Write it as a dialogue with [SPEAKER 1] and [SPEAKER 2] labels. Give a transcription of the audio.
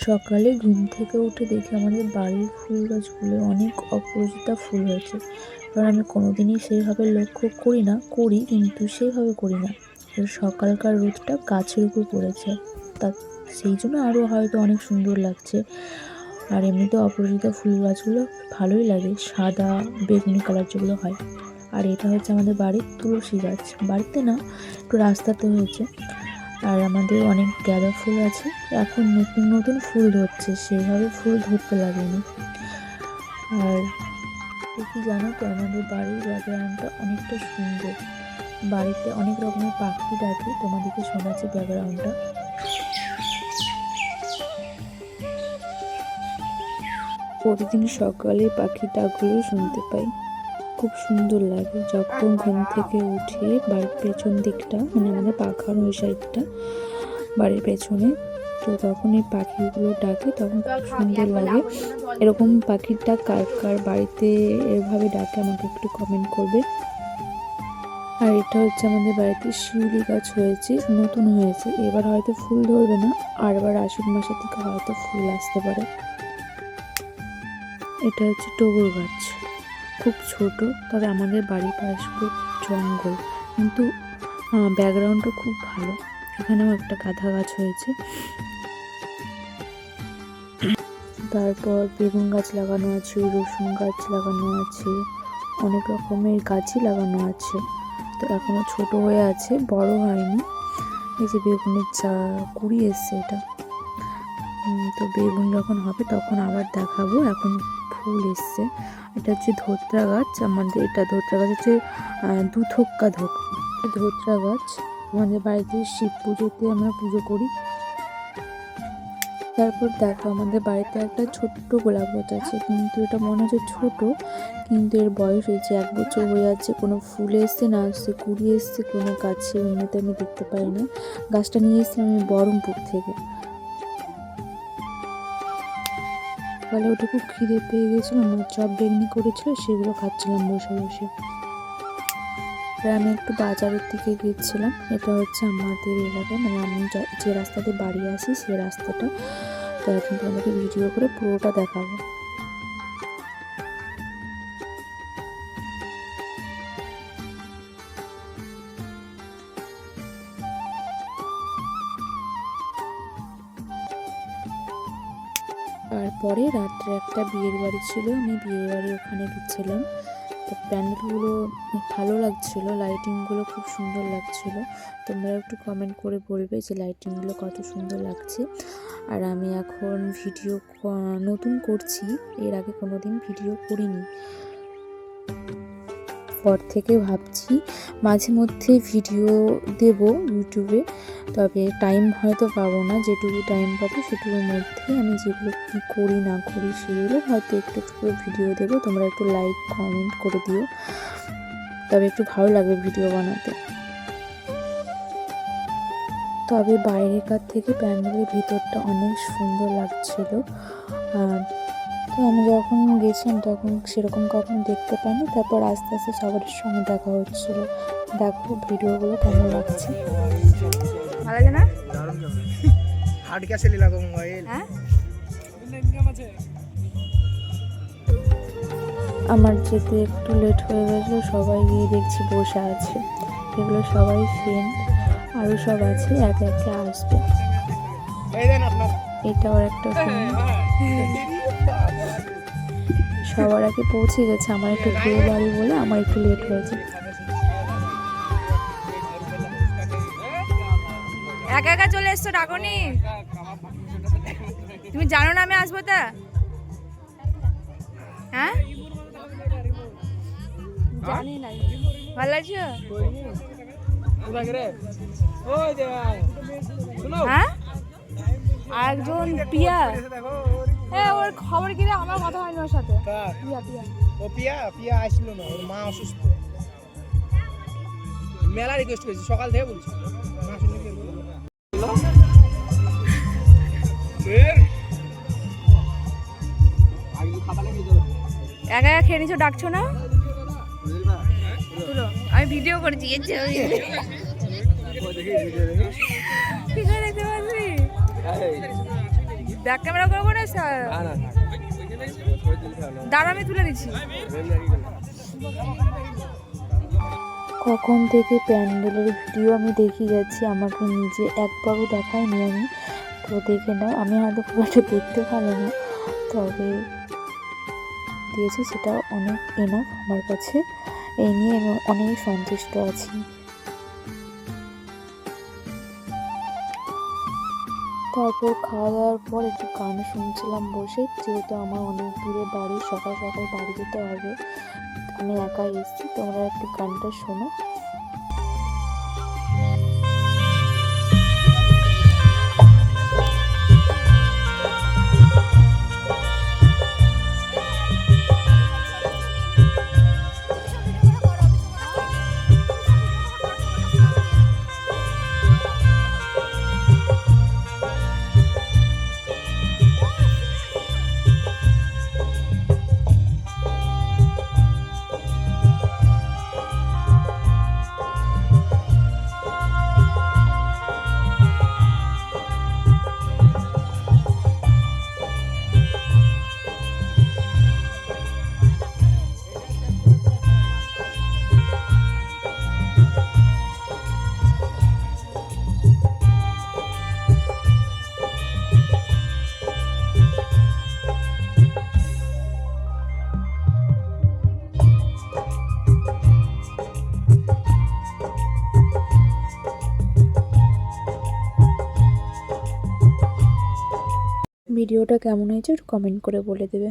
[SPEAKER 1] সকালে ঘুম থেকে উঠে দেখি আমাদের বাড়ির ফুল গাছগুলো অনেক অপরাজিতা ফুল হয়েছে। কারণ আমি কোনোদিনই সেইভাবে লক্ষ্য করি না, করি কিন্তু সেইভাবে করি না। সকালকার রোদটা গাছের উপর পড়েছে, তা সেই জন্য আরও হয়তো অনেক সুন্দর লাগছে। আর এমনিতে অপরাজিতা ফুল গাছগুলো ভালোই লাগে, সাদা বেগুনি কালার যেগুলো হয়। আর এটা হচ্ছে আমাদের বাড়ির তুলসী গাছ, বাড়িতে না একটু রাস্তাতে হয়েছে। আর আমাদের অনেক গাঁদা ফুল আছে, এখন নতুন নতুন ফুল ধরছে, সেইভাবে ফুল ধরতে লাগেনি। আর কি জানো তো, আমাদের বাড়ির ব্যাকগ্রাউন্ডটা অনেকটা সুন্দর, বাড়িতে অনেক রকমের পাখি ডাকে, তোমাদেরকে শোনাচ্ছে ব্যাকগ্রাউন্ডটা। প্রতিদিন সকালে পাখির ডাকগুলো শুনতে পাই, খুব সুন্দর লাগে। যখন ঘুম থেকে উঠে বাড়ির পেছন দিকটা, মানে আমাদের পাখার ওই সাইডটা বাড়ির পেছনে, তো তখন এই পাখিগুলো ডাকে, তখন খুব সুন্দর লাগে। এরকম পাখির ডাক কার কার বাড়িতে এভাবে ডাকে আমাকে একটু কমেন্ট করবে। আর এটা হচ্ছে আমাদের বাড়িতে শিউলি গাছ হয়েছে, নতুন হয়েছে, এবার হয়তো ফুল ধরবে না, আর এবার আশ্বিন মাসের থেকে হয়তো ফুল আসতে পারে। এটা হচ্ছে টগর গাছ, খুব ছোট, তবে আমাদের বাড়ির পাশে খুব জঙ্গল, কিন্তু ব্যাকগ্রাউন্ডটা খুব ভালো। এখানেও একটা গাঁদা গাছ হয়েছে। তারপর বেগুন গাছ লাগানো আছে, রসুন গাছ লাগানো আছে, অনেক রকমের গাছই লাগানো আছে। তো এখনো ছোট হয়ে আছে, বড় হয়নি। এই যে বেগুনের কুড়ি এসছে, এটা তো বেগুন যখন হবে তখন আবার দেখাবো। এখন ফুল এসছে। এটা হচ্ছে ধোত্রা গাছ, আমাদের এটা ধোত্রা গাছ হচ্ছে দুথক্কা ধোত্রা গাছ। আমাদের বাড়িতে শিব পুজোতে আমরা পুজো করি। তারপর দেখো, আমাদের বাড়িতে একটা ছোট্ট গোলাপ গাছ আছে, কিন্তু এটা মনে হচ্ছে ছোট, কিন্তু এর বয়স হয়েছে 1 বছর হয়ে যাচ্ছে। কোনো ফুল এসছে না আসছে, কুড়ি এসছে কোনো গাছে, এমনিতে আমি দেখতে পাই না। গাছটা নিয়ে এসেছিলাম আমি বহরমপুর থেকে। সকালে ওটা খুব খিদে পেয়ে গেছিলো, মা চপ বেগনি করেছিল, সেগুলো খাচ্ছিলাম বসে বসে। আমি একটু বাজারের দিকে গিয়েছিলাম। এটা হচ্ছে আমাদের এলাকায়, মানে আমি যে রাস্তাতে বাড়ি আসি সেই রাস্তাটা। তো এখন তোমাদেরকে ভিডিও করে পুরোটা দেখাবো। তারপরে রাত্রে একটা বিয়ের বাড়ি ছিল, আমি বিয়ের বাড়ি ওখানে গেছিলাম। তো প্যান্ডেলগুলো ভালো লাগছিলো, লাইটিংগুলো খুব সুন্দর লাগছিলো। তোমরা একটু কমেন্ট করে বলবে যে লাইটিংগুলো কত সুন্দর লাগছে। আর আমি এখন ভিডিও নতুন করছি, এর আগে কোনো দিন ভিডিও করিনি। পর থেকে ভাবছি মাঝে মধ্যে ভিডিও দেব ইউটিউবে, তবে টাইম হয়তো পাবো না। যেটুকু টাইম পাবো সেটুকুর মধ্যে আমি যেগুলো কী করি না করি সেগুলো হয়তো একটু করে ভিডিও দেবো। তোমরা একটু লাইক কমেন্ট করে দিও, তবে একটু ভালো লাগবে ভিডিও বানাতে। তবে বাইরেকার থেকে প্যান্ডেলের ভিতরটা অনেক সুন্দর লাগছিল। তো আমি যখন গেছিলাম তখন সেরকম কখনো দেখতে পাইনি। তারপর আস্তে আস্তে সবার সঙ্গে দেখা হচ্ছিল। দেখো ভিডিওগুলো কেমন লাগছে।
[SPEAKER 2] ভালো লাগে না?
[SPEAKER 1] আমার যেতে একটু লেট হয়ে গেছিলো, সবাই গিয়ে দেখছি বসে আছে। এগুলো সবাই ফ্রেন্ড, আরও সব আছে, একে একে আসবে। এটা ওর একটা ফ্রেন্ড, সবার আগে পৌঁছে গেছে। আমার একটু ঘুরে বাড়ি বলে আমার একটু লেট হয়েছে।
[SPEAKER 2] একা একা চলে এসছো, ডাকনি? তুমি জানো না আমি আসবো? তা হ্যাঁ, জানি না। ভালো লাগছে? হ্যাঁ, একজন পিয়া, হ্যাঁ, ওর খবর কি রে? আমার কথা হয়নি ওর সাথে। পিয়া পিয়া
[SPEAKER 3] ও পিয়া আসলো না, ওর মা অসুস্থ। মেলা রিকোয়েস্ট করেছি সকাল থেকে, বলছি মা শুনে কি বলবো।
[SPEAKER 2] একা একা খেয়ে নিছো, ডাকছো না? আমি ভিডিও করছি, দেখতে পাচ্ছি। ব্যাক ক্যামেরা করবো না দাঁড়া আমি তুলে দিচ্ছি।
[SPEAKER 1] কখন থেকে প্যান্ডেলের ভিডিও আমি দেখে যাচ্ছি, আমাকে নিজে একবারও দেখায়নি আমি, তো দেখে নাও। আমি হয়তো খুব একটা দেখতে ভালো না, তবে দিয়েছি সেটা অনেক এনাফ আমার কাছে। এই নিয়ে আমি অনেক সন্তুষ্ট আছি। তারপর খাওয়া দাওয়ার পর একটু গান শুনছিলাম বসে, যেহেতু আমার অনেক দূরে বাড়ি, সকাল সকাল বাড়ি যেতে হবে, আমি একাই এসেছি। তোমরা একটু গানটা শোনো। ভিডিওটা কেমন হয়েছে একটু কমেন্ট করে বলে দেবে।